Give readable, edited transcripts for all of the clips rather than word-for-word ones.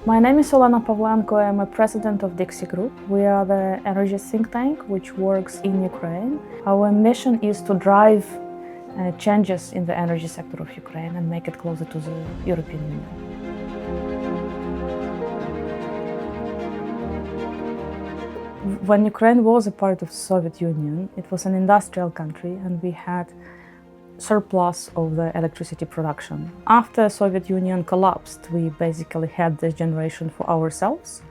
My name is Olena Pavlenko. I'm a president of DiXi Group. We are the energy think tank which works in Ukraine. Our mission is to drive changes in the energy sector of Ukraine and make it closer to the European Union. When Ukraine was a part of the Soviet Union, it was an industrial country and we had surplus of the electricity production. After the Soviet Union collapsed, we basically had this generation for ourselves.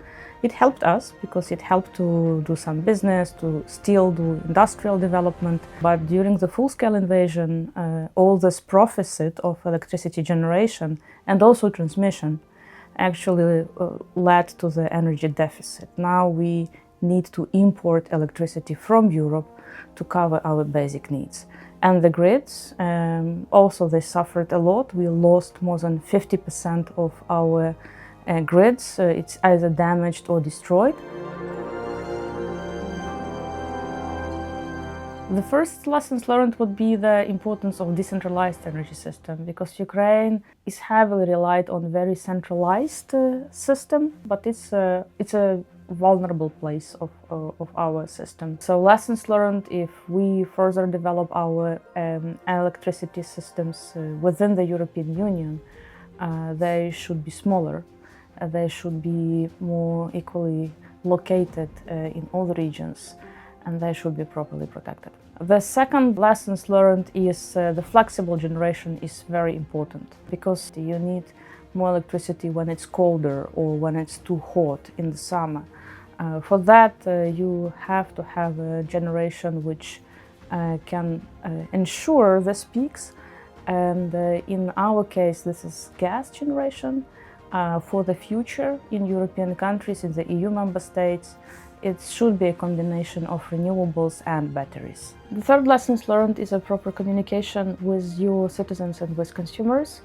It helped us because it helped to do some business, to still do industrial development. But during the full-scale invasion, all this profit of electricity generation and also transmission actually led to the energy deficit. Now we need to import electricity from Europe to cover our basic needs. And the grids, also they suffered a lot. We lost more than 50% of our grids. It's either damaged or destroyed. The first lessons learned would be the importance of decentralized energy system, because Ukraine is heavily relied on a very centralized system, but it's a vulnerable place of our system. So lessons learned: if we further develop our electricity systems within the European Union, they should be smaller, they should be more equally located in all the regions, and they should be properly protected. The second lessons learned is the flexible generation is very important, because you need more electricity when it's colder or when it's too hot in the summer. For that, you have to have a generation which can ensure the peaks. And in our case, this is gas generation. For the future, in European countries, in the EU member states, it should be a combination of renewables and batteries. The third lessons learned is a proper communication with your citizens and with consumers.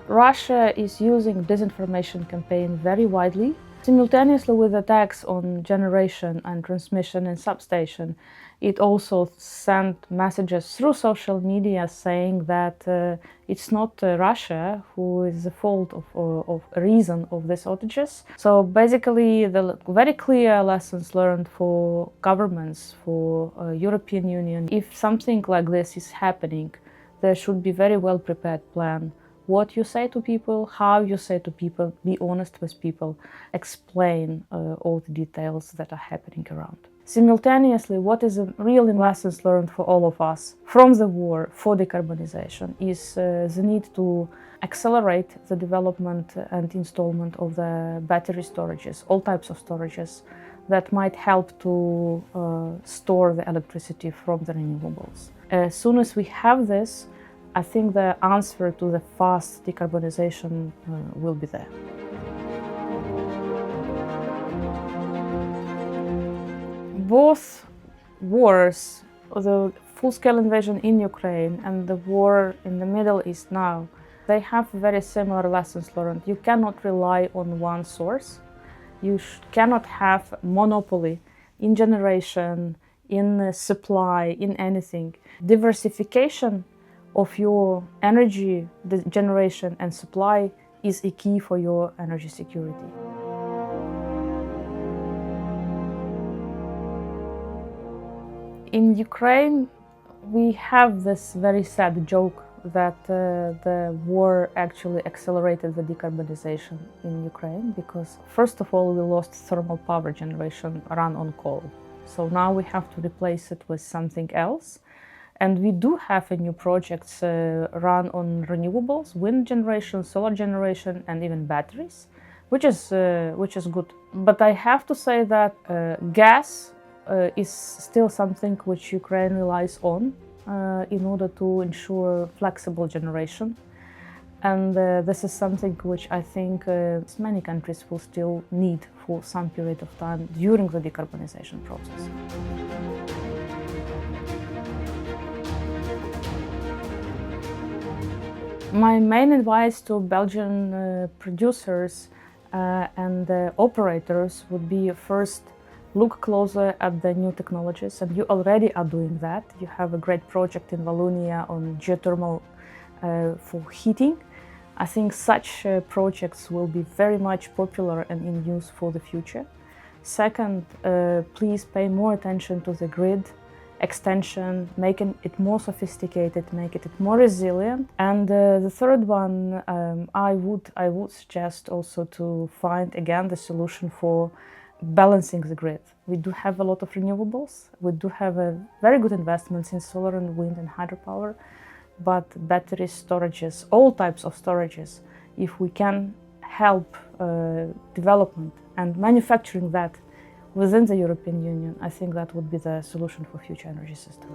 Russia is using disinformation campaign very widely. Simultaneously with attacks on generation and transmission and substation, it also sent messages through social media saying that it's not Russia who is the fault of reason of these outages. So basically, the very clear lessons learned for governments, for European Union: if something like this is happening, there should be very well prepared plan. What you say to people, how you say to people, be honest with people, explain all the details that are happening around. Simultaneously, what is a real lessons learned for all of us from the war for decarbonization is the need to accelerate the development and installment of the battery storages, all types of storages that might help to store the electricity from the renewables. As soon as we have this, I think the answer to the fast decarbonization will be there. Both wars, the full-scale invasion in Ukraine and the war in the Middle East now, they have very similar lessons learned. You cannot rely on one source. You cannot have monopoly in generation, in supply, in anything. Diversification of your energy generation and supply is a key for your energy security. In Ukraine, we have this very sad joke that the war actually accelerated the decarbonization in Ukraine, because first of all, we lost thermal power generation run on coal. So now we have to replace it with something else. And we do have new projects run on renewables, wind generation, solar generation, and even batteries, which is good. But I have to say that gas is still something which Ukraine relies on in order to ensure flexible generation. And this is something which I think many countries will still need for some period of time during the decarbonization process. My main advice to Belgian producers and operators would be: first, look closer at the new technologies, and you already are doing that. You have a great project in Wallonia on geothermal for heating. I think such projects will be very much popular and in use for the future. Second, please pay more attention to the grid extension, making it more sophisticated, making it more resilient. And the third one, I would suggest also to find again the solution for balancing the grid. We do have a lot of renewables. We do have a very good investments in solar and wind and hydropower, but battery storages, all types of storages, if we can help development and manufacturing that within the European Union, I think that would be the solution for future energy system.